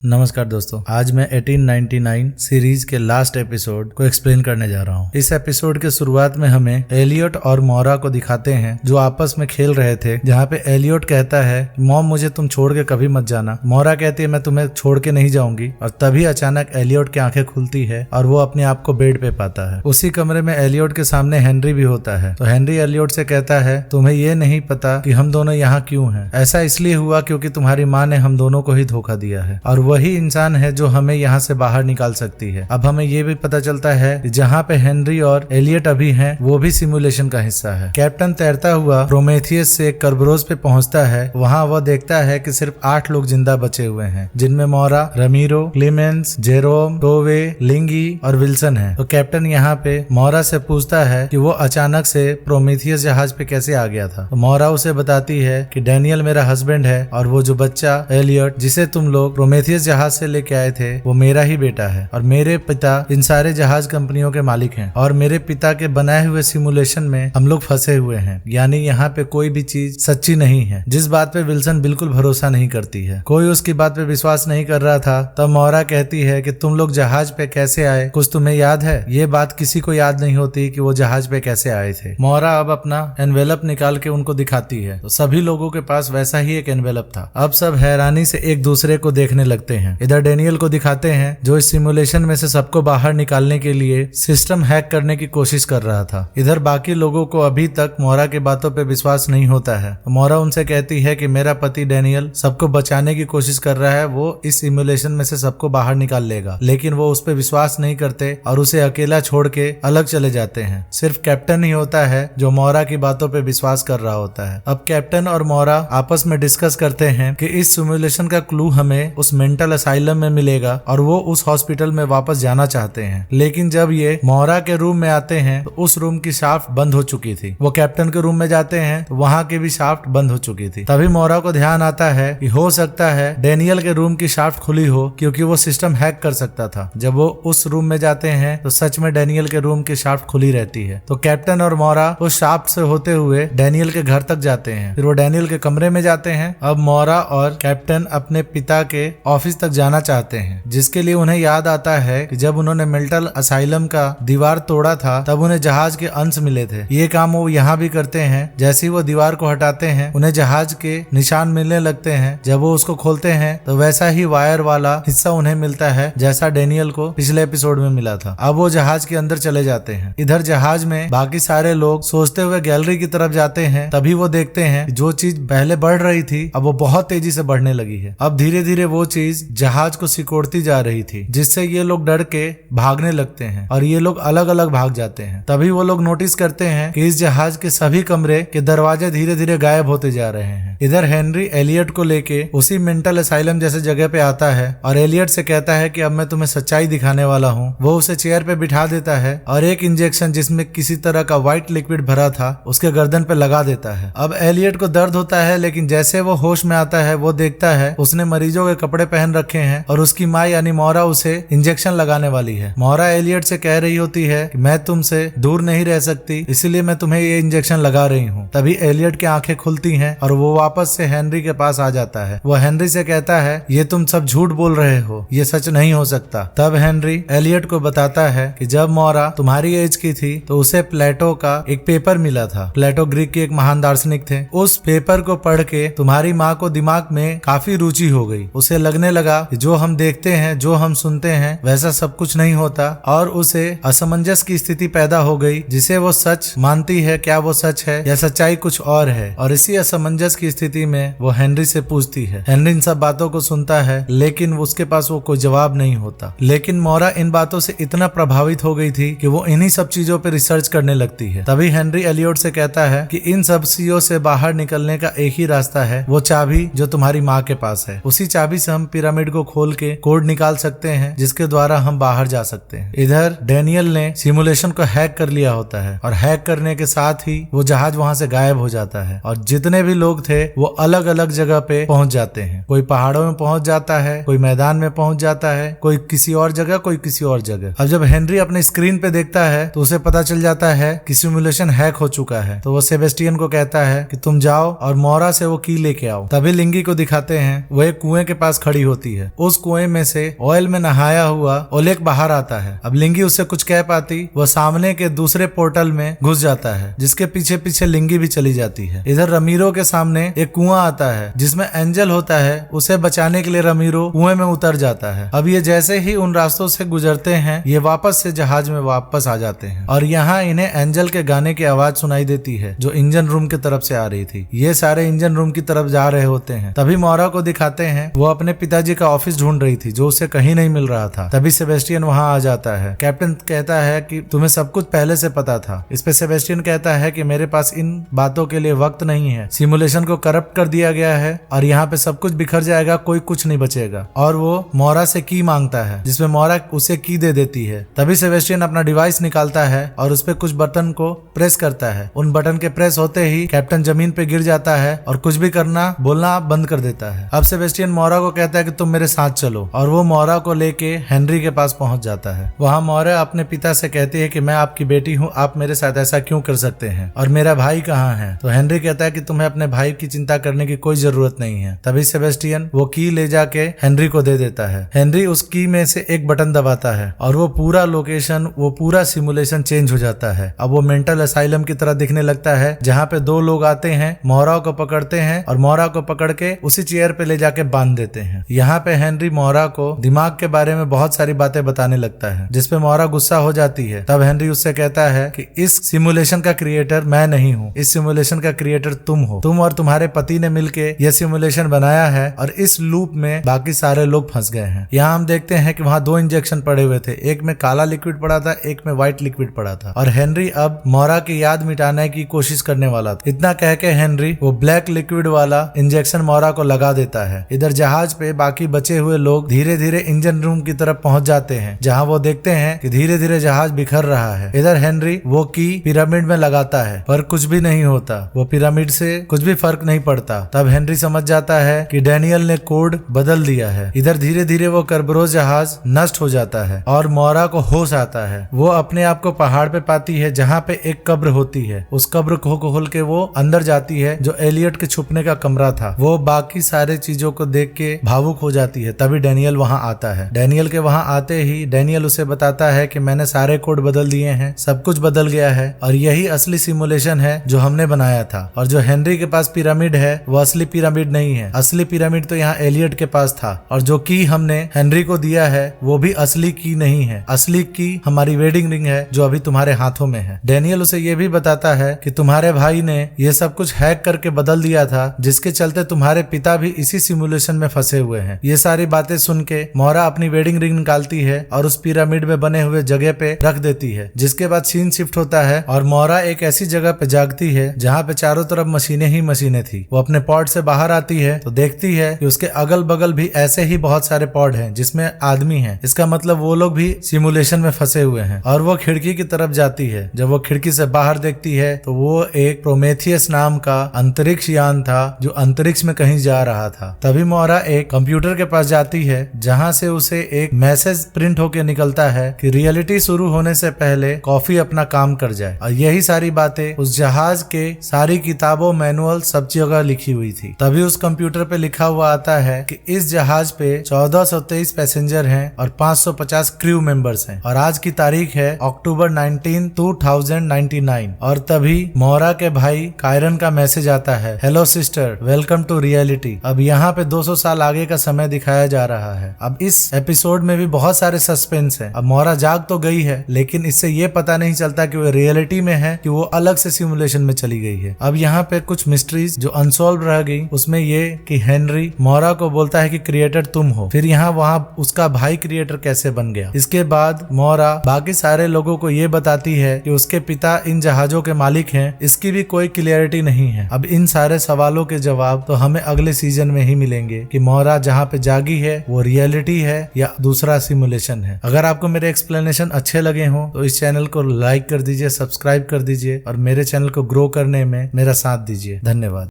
नमस्कार दोस्तों, आज मैं 1899 सीरीज के लास्ट एपिसोड को एक्सप्लेन करने जा रहा हूँ। इस एपिसोड के शुरुआत में हमें एलियट और मोरा को दिखाते हैं जो आपस में खेल रहे थे, जहाँ पे एलियट कहता है मॉम मुझे तुम छोड़ के कभी मत जाना। मोरा कहती है मैं तुम्हें छोड़ के नहीं जाऊंगी। और तभी अचानक एलियट की आंखें खुलती है और वो अपने आप को बेड पे पाता है। उसी कमरे में एलियट के सामने हेनरी भी होता है। तो हेनरी एलियट से कहता है तुम्हें ये नहीं पता कि हम दोनों यहाँ क्यों हैं। ऐसा इसलिए हुआ क्योंकि तुम्हारी माँ ने हम दोनों को ही धोखा दिया है और वही इंसान है जो हमें यहाँ से बाहर निकाल सकती है। अब हमें ये भी पता चलता है कि जहाँ पे हेनरी और एलियट अभी हैं, वो भी सिमुलेशन का हिस्सा है। कैप्टन तैरता हुआ प्रोमेथियस से कर्बरोज पे पहुँचता है। वहाँ वह देखता है कि सिर्फ 8 लोग जिंदा बचे हुए हैं, जिनमें मोरा, रमीरो, क्लेमेंस, जेरोम, टोवे, लिंगी और विल्सन है। तो कैप्टन यहाँ पे मोरा से पूछता है कि वो अचानक से प्रोमेथियस जहाज पे कैसे आ गया था। तो मोरा उसे बताती है कि डेनियल मेरा हस्बैंड है और वो जो बच्चा एलियट जिसे तुम लोग प्रोमेथियस जहाज से लेके आए थे वो मेरा ही बेटा है और मेरे पिता इन सारे जहाज कंपनियों के मालिक हैं और मेरे पिता के बनाए हुए सिमुलेशन में हम लोग फंसे हुए हैं। यानी यहाँ पे कोई भी चीज सच्ची नहीं है, जिस बात पे विल्सन बिल्कुल भरोसा नहीं करती है। कोई उसकी बात पे विश्वास नहीं कर रहा था। तब मोरा कहती है कि तुम लोग जहाज पे कैसे आए, कुछ तुम्हें याद है? ये बात किसी को याद नहीं होती कि वो जहाज पे कैसे आए थे। मोरा अब अपना एनवेलप निकाल के उनको दिखाती है तो सभी लोगों के पास वैसा ही एक एनवेलप था। अब सब हैरानी से एक दूसरे को देखने लगते हैं। इधर डेनियल को दिखाते हैं जो इस सिमुलेशन में से सबको बाहर निकालने के लिए सिस्टम हैक करने की कोशिश कर रहा था। इधर बाकी लोगों को अभी तक मोरा के बातों पे विश्वास नहीं होता है। मोरा उनसे कहती है कि मेरा पति डेनियल सबको बचाने की कोशिश कर रहा है, वो इस सिमुलेशन में से सबको बाहर निकाल लेगा। लेकिन वो उस पर विश्वास नहीं करते और उसे अकेला छोड़ के अलग चले जाते हैं। सिर्फ कैप्टन ही होता है जो मोरा की बातों पे विश्वास कर रहा होता है। अब कैप्टन और मोरा आपस में डिस्कस करते हैं कि इस सिमुलेशन का क्लू हमें उस मेंटल असाइलम में मिलेगा और वो उस हॉस्पिटल में वापस जाना चाहते हैं। लेकिन जब ये मोरा के रूम में आते हैं तो उस रूम की शाफ्ट बंद हो चुकी थी। वो कैप्टन के रूम में जाते हैं तो वहाँ की भी शाफ्ट बंद हो चुकी थी। तभी मोरा को ध्यान आता है कि हो सकता है डैनियल के रूम की शाफ्ट खुली हो, क्योंकि वो सिस्टम हैक कर सकता था। जब वो उस रूम में जाते हैं तो सच में डैनियल के रूम की शाफ्ट खुली रहती है। तो कैप्टन और मोरा उस शाफ्ट से होते हुए डैनियल के घर तक जाते हैं। फिर वो डैनियल के कमरे में जाते हैं। अब मोरा और कैप्टन अपने पिता के ऑफिस तक जाना चाहते हैं, जिसके लिए उन्हें याद आता है कि जब उन्होंने मेंटल असाइलम का दीवार तोड़ा था तब उन्हें जहाज के अंश मिले थे। ये काम वो यहाँ भी करते हैं। जैसे ही वो दीवार को हटाते हैं उन्हें जहाज के निशान मिलने लगते हैं। जब वो उसको खोलते हैं तो वैसा ही वायर वाला हिस्सा उन्हें मिलता है जैसा डैनियल को पिछले एपिसोड में मिला था। अब वो जहाज के अंदर चले जाते हैं। इधर जहाज में बाकी सारे लोग सोचते हुए गैलरी की तरफ जाते हैं। तभी वो देखते हैं जो चीज पहले बढ़ रही थी अब वो बहुत तेजी से बढ़ने लगी है। अब धीरे धीरे वो चीज जहाज को सिकोड़ती जा रही थी, जिससे ये लोग डर के भागने लगते हैं और ये लोग अलग अलग भाग जाते हैं। तभी वो लोग नोटिस करते हैं कि इस जहाज के सभी कमरे के दरवाजे धीरे धीरे गायब होते जा रहे हैं। इधर हेनरी एलियट को लेके उसी मेंटल असाइलम जैसे जगह पे आता है और एलियट से कहता है कि अब मैं तुम्हें सच्चाई दिखाने वाला हूँ। वो उसे चेयर पे बिठा देता है और एक इंजेक्शन जिसमें किसी तरह का व्हाइट लिक्विड भरा था उसके गर्दन पे लगा देता है। अब एलियट को दर्द होता है, लेकिन जैसे वो होश में आता है वो देखता है उसने मरीजों के कपड़े पहन रखे हैं और उसकी माँ यानी मोरा उसे इंजेक्शन लगाने वाली है। मोरा एलियट से कह रही होती है कि मैं तुमसे दूर नहीं रह सकती, इसीलिए मैं तुम्हें ये इंजेक्शन लगा रही हूँ। तभी एलियट की आंखें खुलती हैं और वो वापस से हेनरी के पास आ जाता है। वो हेनरी से कहता है ये तुम सब झूठ बोल रहे हो, ये सच नहीं हो सकता। तब हेनरी एलियट को बताता है कि जब मोरा तुम्हारी एज की थी तो उसे प्लेटो का एक पेपर मिला था। प्लेटो ग्रीक के एक महान दार्शनिक थे। उस पेपर को पढ़ के तुम्हारी माँ को दिमाग में काफी रुचि हो गई। उसे लगने लगा कि जो हम देखते हैं, जो हम सुनते हैं वैसा सब कुछ नहीं होता और उसे असमंजस की स्थिति पैदा हो गई, जिसे वो सच मानती है क्या वो सच है या सच्चाई कुछ और है। और इसी असमंजस की स्थिति में वो हेनरी से पूछती है। हेनरी इन सब बातों को सुनता है लेकिन उसके पास वो कोई जवाब नहीं होता। लेकिन मोरा इन बातों से इतना प्रभावित हो गई थी कि वो इन्हीं सब चीजों पे रिसर्च करने लगती है। तभी हेनरी एलियट से कहता है कि इन सब चीजों से बाहर निकलने का एक ही रास्ता है, वो चाबी जो तुम्हारी माँ के पास है। उसी चाबी से हम पिरामिड को खोल के कोड निकाल सकते हैं जिसके द्वारा हम बाहर जा सकते हैं। इधर डैनियल ने सिमुलेशन को हैक कर लिया होता है और हैक करने के साथ ही वो जहाज वहां से गायब हो जाता है और जितने भी लोग थे वो अलग अलग जगह पे पहुंच जाते हैं। कोई पहाड़ों में पहुंच जाता है, कोई मैदान में पहुंच जाता है, कोई किसी और जगह, कोई किसी और जगह। अब जब हेनरी अपने स्क्रीन पे देखता है तो उसे पता चल जाता है कि सिमुलेशन हैक हो चुका है। तो वो सेबेस्टियन को कहता है कि तुम जाओ और मोरा से वो की लेके आओ। तभी लिंगी को दिखाते हैं, वो एक कुएं के पास खड़ी होती है। उस कुएं में से ऑयल में नहाया हुआ ओलेग बाहर आता है। अब लिंगी उससे कुछ कह पाती, वो सामने के दूसरे पोर्टल में घुस जाता है जिसके पीछे पीछे लिंगी भी चली जाती है। इधर रमीरो के सामने एक कुआं आता है जिसमें एंजल होता है। उसे बचाने के लिए रमीरो कुएं में उतर जाता है। अब ये जैसे ही उन रास्तों से गुजरते हैं ये वापस से जहाज में वापस आ जाते हैं और यहाँ इन्हें एंजल के गाने की आवाज सुनाई देती है जो इंजन रूम की तरफ से आ रही थी। ये सारे इंजन रूम की तरफ जा रहे होते हैं। तभी मोरा को दिखाते हैं, वो अपने पिताजी का ऑफिस ढूंढ रही थी जो उसे कहीं नहीं मिल रहा था। तभी सेबेस्टियन वहां आ जाता है। कैप्टन कहता है कि तुम्हें सब कुछ पहले से पता था। इस पे सेबेस्टियन कहता है कि मेरे पास इन बातों के लिए वक्त नहीं है। सिमुलेशन को करप्ट कर दिया गया है और यहाँ पे सब कुछ बिखर जाएगा, कोई कुछ नहीं बचेगा। और वो मोरा से की मांगता है जिसमें मोरा उसे की दे देती है। तभी सेबेस्टियन अपना डिवाइस निकालता है और उस पे कुछ बटन को प्रेस करता है। उन बटन के प्रेस होते ही कैप्टन जमीन पे गिर जाता है और कुछ भी करना बोलना बंद कर देता है। अब सेबेस्टियन मोरा को कहता है कि तुम मेरे साथ चलो और वो मोरा को लेके हेनरी के पास पहुंच जाता है। वहाँ मोरा अपने पिता से कहती है कि मैं आपकी बेटी हूँ, आप मेरे साथ ऐसा क्यों कर सकते हैं और मेरा भाई कहाँ है। तो हेनरी कहता है कि तुम्हें अपने भाई की चिंता करने की कोई जरूरत नहीं है। तभी सेबेस्टियन वो की ले जाके हेनरी को दे देता है। हेनरी उस की में से एक बटन दबाता है और वो पूरा लोकेशन, वो पूरा सिमुलेशन चेंज हो जाता है। अब वो मेंटल असाइलम की तरह दिखने लगता है जहाँ पे दो लोग आते हैं, मोरा को पकड़ते हैं और मोरा को पकड़ के उसी चेयर पे ले जाके बांध देते हैं। यहाँ पे हेनरी मोरा को दिमाग के बारे में बहुत सारी बातें बताने लगता है जिसपे मोरा गुस्सा हो जाती है। तब हेनरी उससे कहता है कि इस सिमुलेशन का क्रिएटर मैं नहीं हूँ, इस सिमुलेशन का क्रिएटर तुम हो। तुम और तुम्हारे पति ने मिलके यह सिमुलेशन बनाया है और इस लूप में बाकी सारे लोग फंस गए हैं। यहाँ हम देखते हैं कि वहाँ दो इंजेक्शन पड़े हुए थे, एक में काला लिक्विड पड़ा था, एक में व्हाइट लिक्विड पड़ा था और हेनरी अब मोरा की याद मिटाने की कोशिश करने वाला था। इतना कह के हेनरी वो ब्लैक लिक्विड वाला इंजेक्शन मोरा को लगा देता है। इधर जहाज पे बाकी बचे हुए लोग धीरे धीरे इंजन रूम की तरफ पहुंच जाते हैं, जहां वो देखते हैं कि धीरे धीरे जहाज बिखर रहा है। इधर हेनरी वो की पिरामिड में लगाता है पर कुछ भी नहीं होता, वो पिरामिड से कुछ भी फर्क नहीं पड़ता। तब हेनरी समझ जाता है कि डैनियल ने कोड बदल दिया है। इधर धीरे धीरे वो कर्बरोस जहाज नष्ट हो जाता है और मोरा को होश आता है। वो अपने आप को पहाड़ पे पाती है जहाँ पे एक कब्र होती है। उस कब्र को खोल के वो अंदर जाती है जो एलियट के छुपने का कमरा था। वो बाकी सारे चीजों को देख के भावुक हो जाती है। तभी डैनियल वहाँ आता है। डैनियल के वहाँ आते ही डैनियल उसे बताता है कि मैंने सारे कोड बदल दिए हैं, सब कुछ बदल गया है और यही असली सिमुलेशन है जो हमने बनाया था। और जो हेनरी के पास पिरामिड है वो असली पिरामिड नहीं है। असली पिरामिड तो यहाँ एलियट के पास था और जो की हमने हेनरी को दिया है वो भी असली की नहीं है। असली की हमारी वेडिंग रिंग है जो अभी तुम्हारे हाथों में है। डैनियल उसे ये भी बताता है कि तुम्हारे भाई ने ये सब कुछ हैक करके बदल दिया था, जिसके चलते तुम्हारे पिता भी इसी सिमुलेशन में फंसे हुए हैं। ये सारी बातें सुन के मोरा अपनी वेडिंग रिंग निकालती है और उस पिरामिड में बने हुए जगह पे रख देती है। जिसके बाद सीन शिफ्ट होता है और मोरा एक ऐसी जगह पे जागती है जहाँ पे चारों तरफ मशीनें ही मशीनें थी। वो अपने पॉड से बाहर आती है तो देखती है कि उसके अगल बगल भी ऐसे ही बहुत सारे पॉड हैं जिसमें आदमी हैं। इसका मतलब वो लोग भी सिमुलेशन में फंसे हुए हैं। और वो खिड़की की तरफ जाती है। जब वो खिड़की से बाहर देखती है तो वो एक प्रोमेथियस नाम का अंतरिक्ष यान था जो अंतरिक्ष में कहीं जा रहा था। तभी मोरा एक कंप्यूटर के पास जाती है जहाँ से उसे एक मैसेज प्रिंट होके निकलता है कि रियलिटी शुरू होने से पहले कॉफी अपना काम कर जाए। और यही सारी बातें उस जहाज के सारी किताबों मैनुअल सब जगह लिखी हुई थी। तभी उस कंप्यूटर पे लिखा हुआ आता है कि इस जहाज पे 1423 पैसेंजर हैं और 550 क्रू मेंबर्स हैं और आज की तारीख है अक्टूबर 19, 2099। और तभी मोरा के भाई कायरन का मैसेज आता है, hello sister, welcome to reality. अब यहाँ पे 200 साल आगे का समय दिखाया जा रहा है। अब इस एपिसोड में भी बहुत सारे सस्पेंस है। अब मोरा जाग तो गई है लेकिन इससे ये पता नहीं चलता कि वो रियलिटी में है कि वो अलग से सिमुलेशन में चली गई है। अब यहाँ पे कुछ मिस्ट्रीज जो अनसॉल्व रह गई, उसमें ये कि हेनरी मोरा को बोलता है कि क्रिएटर तुम हो, फिर यहाँ वहाँ उसका भाई क्रिएटर कैसे बन गया। इसके बाद मोरा बाकी सारे लोगों को ये बताती है कि उसके पिता इन जहाजों के मालिक हैं। इसकी भी कोई क्लियरिटी नहीं है। अब इन सारे सवालों के जवाब तो हमें अगले सीजन में ही मिलेंगे कि मोरा जहाँ पे जागी है वो रियलिटी है या दूसरा सिमुलेशन है। अगर आपको मेरे एक्सप्लेनेशन अच्छे लगे हों तो इस चैनल को लाइक कर दीजिए, सब्सक्राइब कर दीजिए और मेरे चैनल को ग्रो करने में मेरा साथ दीजिए। धन्यवाद।